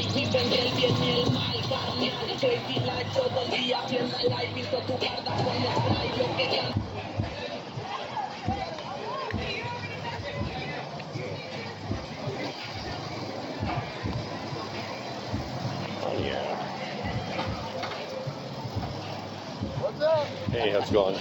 viven del bien y el mal, carnal. Crazy Life todo el día, fiesta live, visto tu guarda con spray, lo que ya. Oh, yeah. What's up? Hey, how's it going?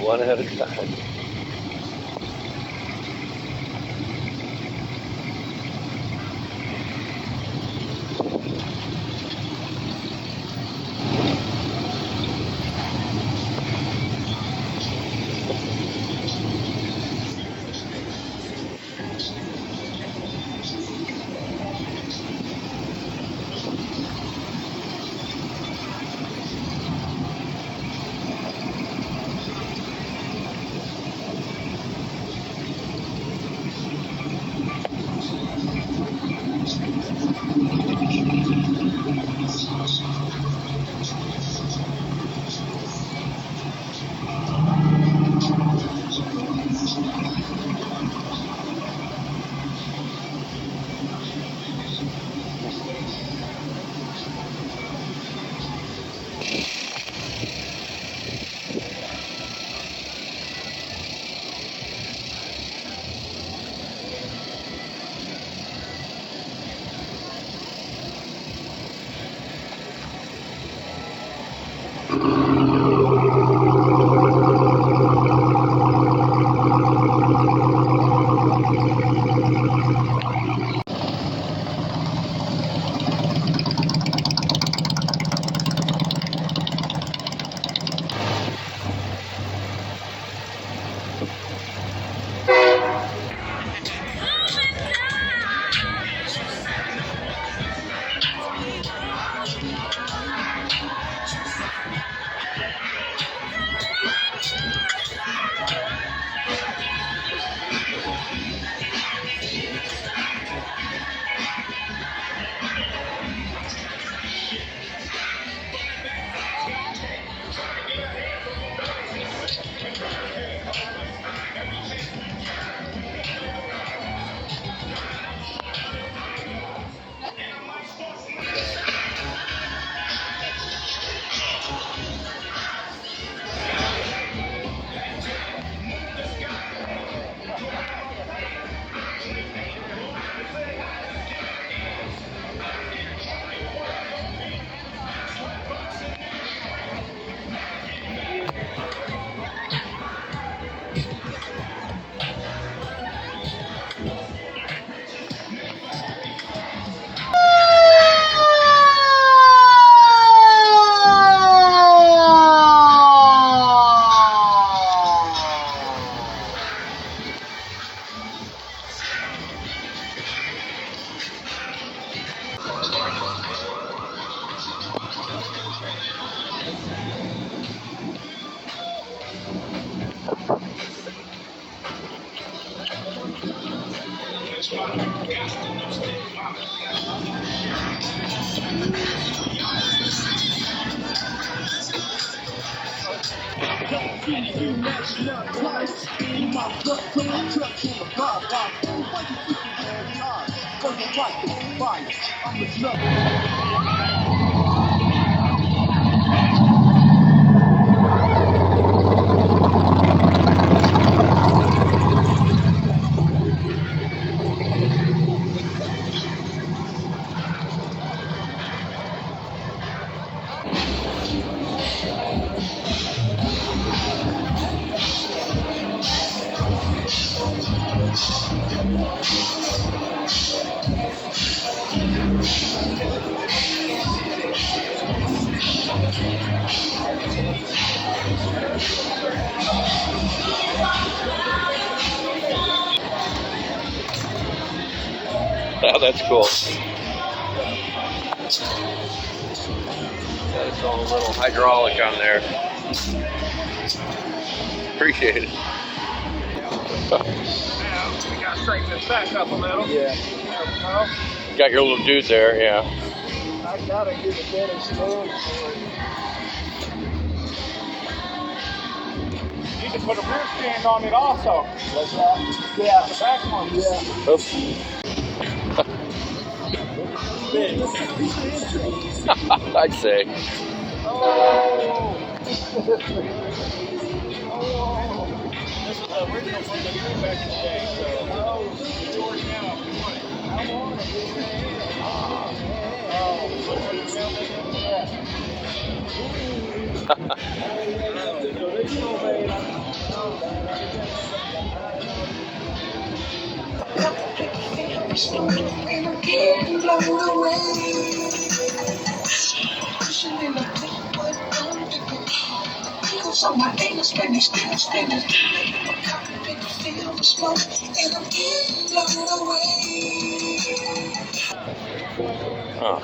One at a time. Oh, that's cool. Got its own little hydraulic on there. Appreciate it. We gotta straighten this back up a little. Yeah. Got your little dude there, yeah. I gotta get a better stand for it. You need to put a rear stand on it also. What's that? Yeah. The back one. Yeah. Oops. I'd say. Oh. This is the original from the crew back in the day, so it's already now if you want it. I want it. And I'm getting blown away. Pushing in the deep, but I'm digging. Feels on my anus, spinning, spinning, spinning. I'm cockpit to feel the smoke, and I'm getting blown away. Huh.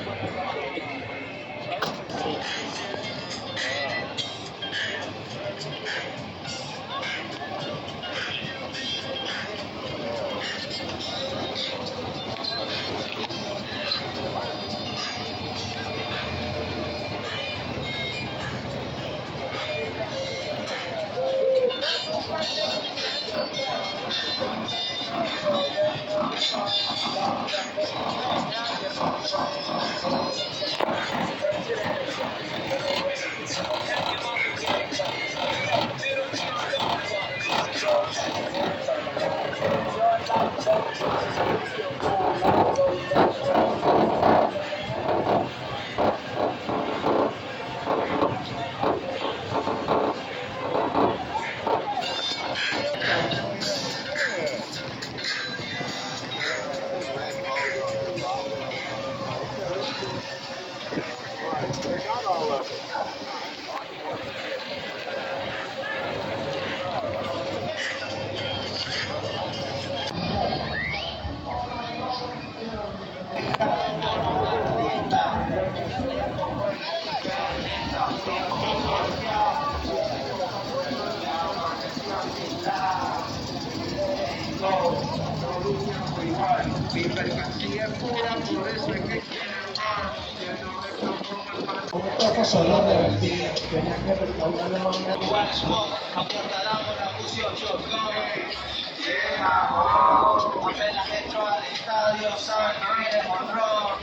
Apenas entro al estadio, saben que viene Monroe.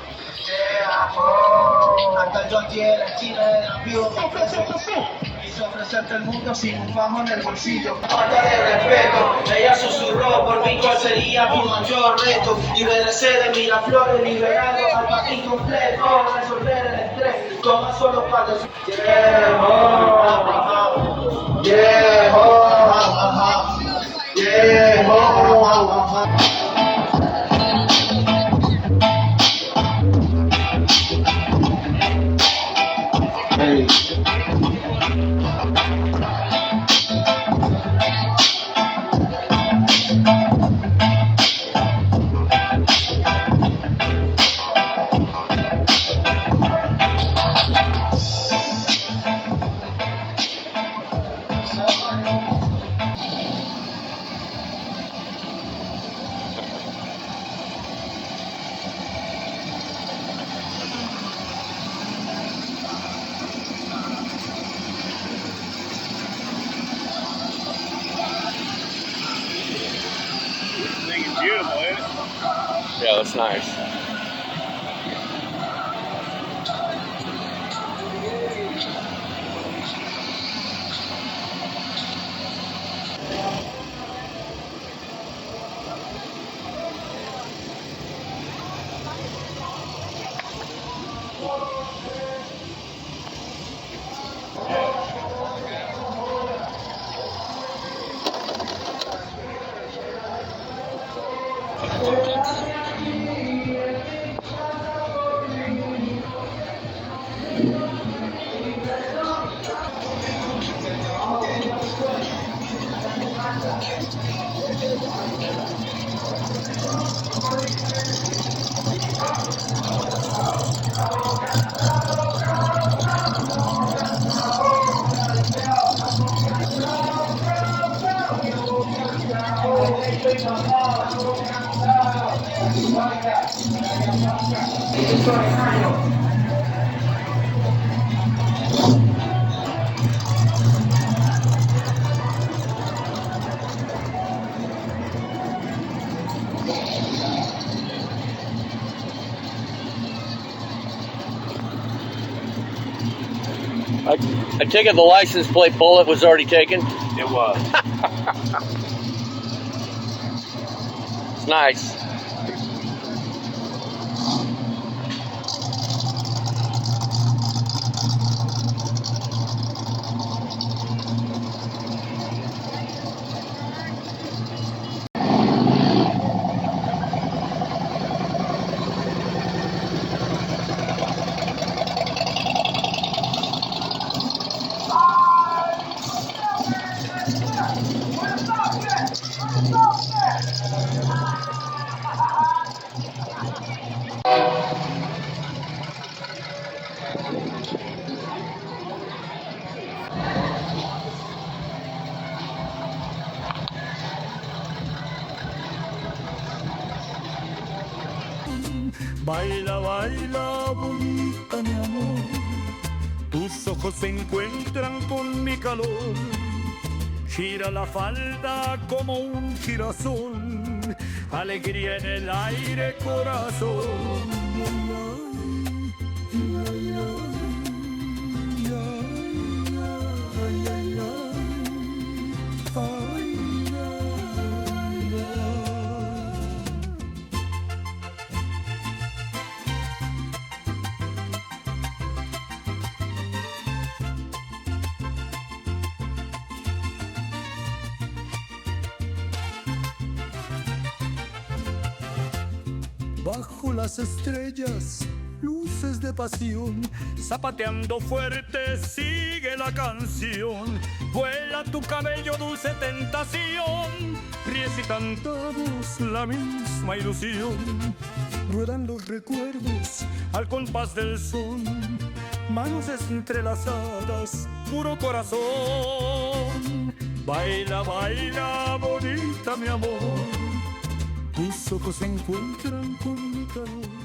Hasta el John Tier, el chino de la viuda, quiso ofrecerte el mundo sin un fajo en el bolsillo. Falta de respeto, ella susurró, por mí cuál sería mi mayor reto. Libérese de Miraflores, liberando al país completo, resolver el estrés, toma solo para decir Oh, that's nice. I take it the license plate bullet was already taken? It was. It's nice. Baila, baila, bonita mi amor, tus ojos se encuentran con mi calor, gira la falda como un girasol, alegría en el aire, corazón. Bajo las estrellas, luces de pasión, zapateando fuerte sigue la canción. Vuela tu cabello, dulce tentación, ríes y cantamos la misma ilusión. Ruedan los recuerdos al compás del son, manos entrelazadas, puro corazón. Baila, baila, bonita mi amor, tus ojos se encuentran con mi calor.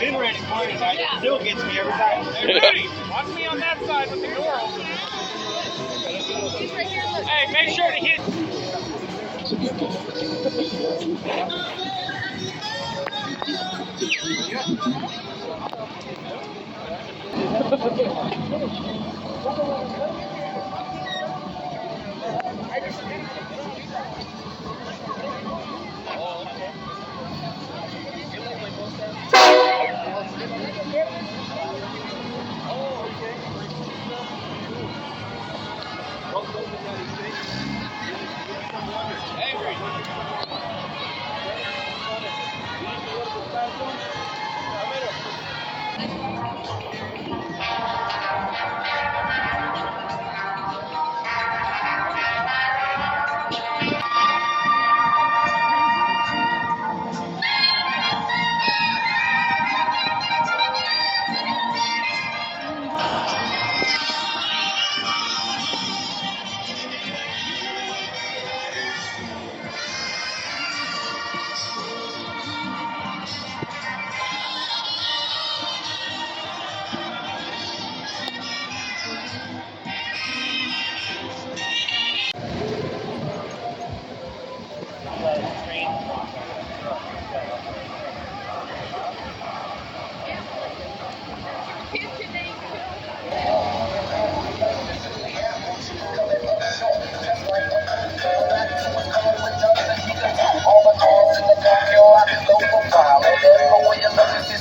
been ready for it. It still gets me every time. Hey, Rudy, watch me on that side with the door open. Hey, make sure to hit.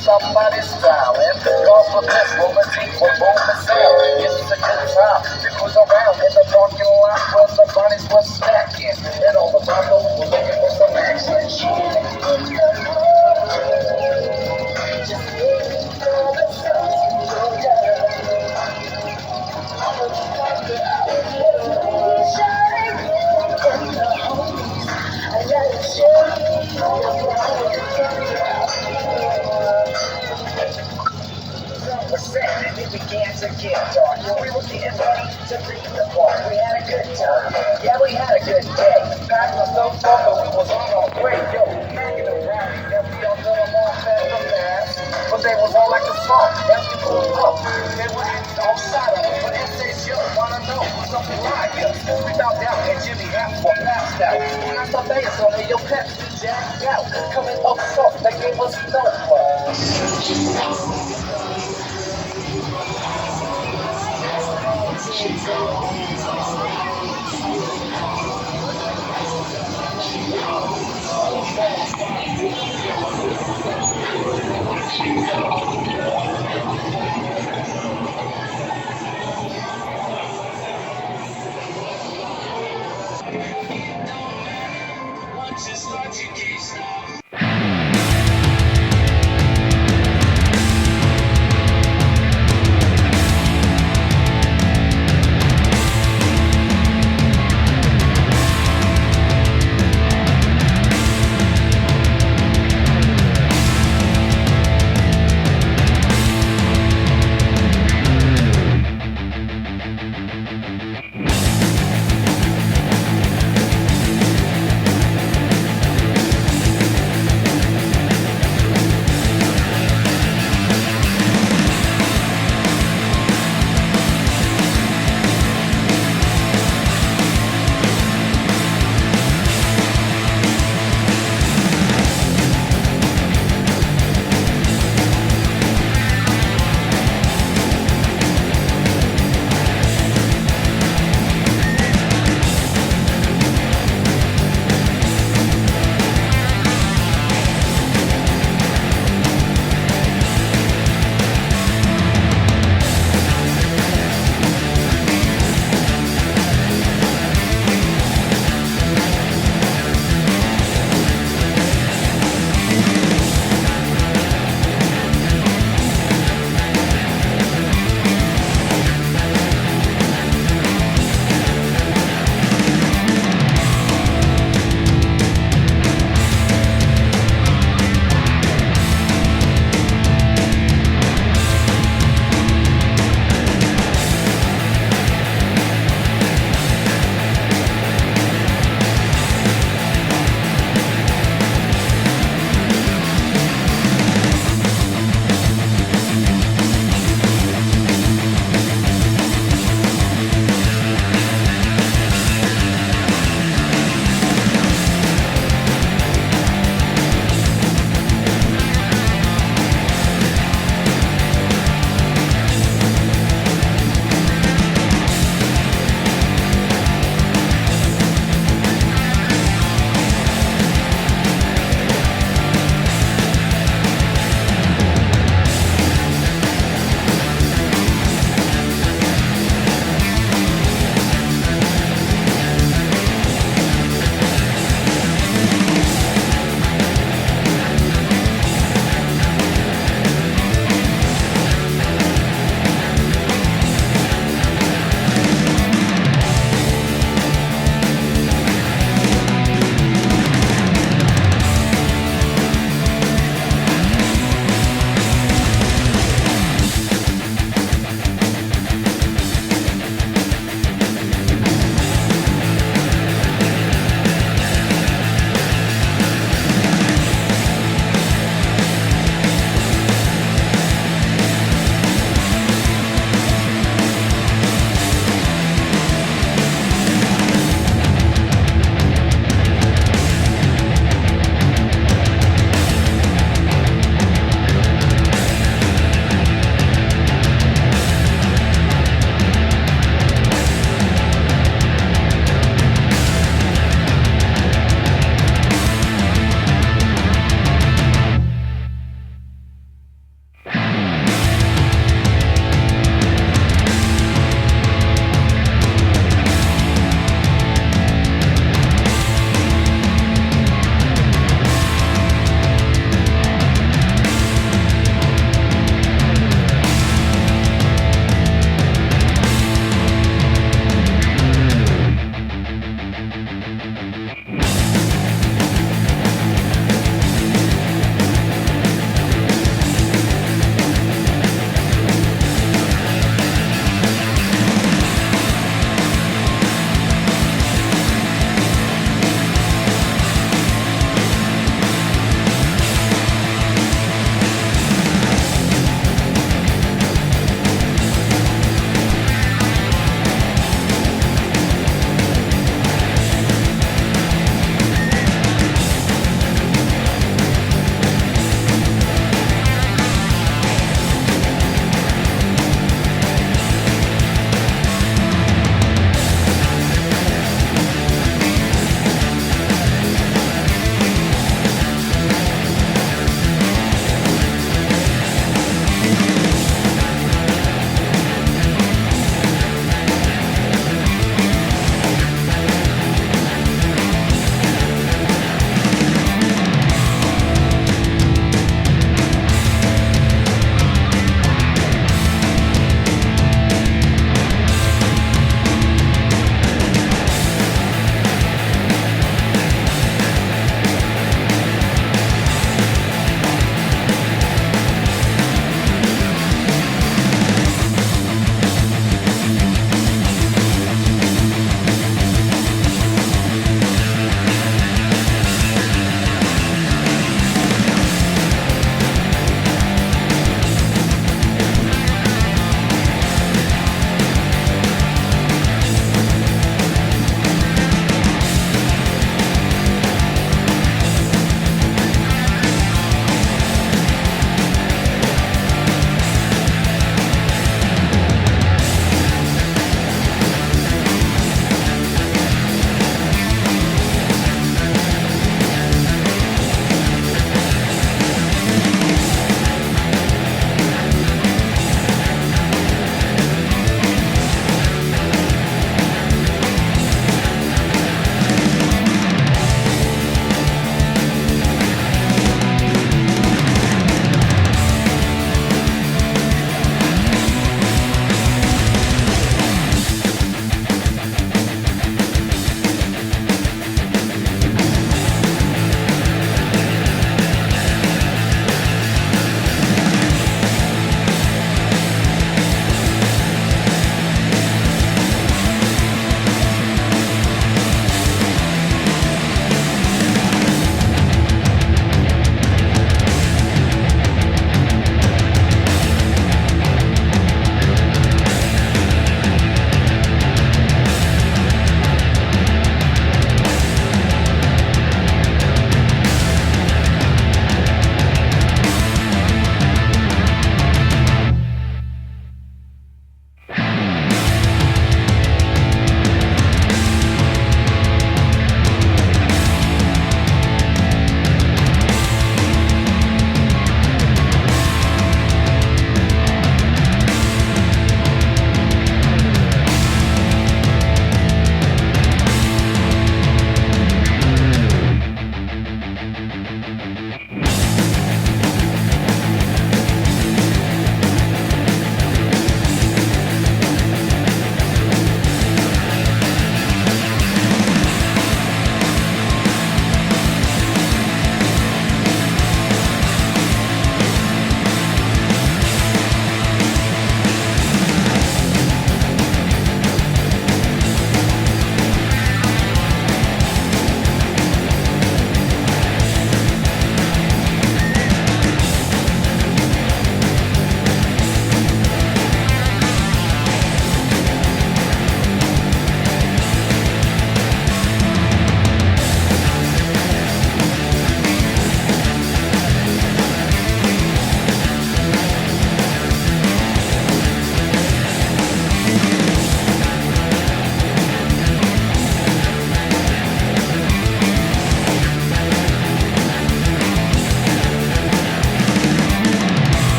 Somebody's styling, cause for this woman, people booming sound. It's a good time to cruise around in the parking lot where the bodies were stacking, and all the bundles were looking for some action. It began to get dark. We were getting ready to leave the park. We had a good time. Yeah, we had a good day. Back was so far, but we was on our way. Yo, hanging around. Yeah, we all know them all fast and fast. But they was all like a song. As we pulled up, they were outside of us. But essays, yo, wanna know something like us. We found out that Jimmy Haps were passed out. And I thought they saw me, yo, Pepsi jacked out. Coming up soft, they gave us no fun. She's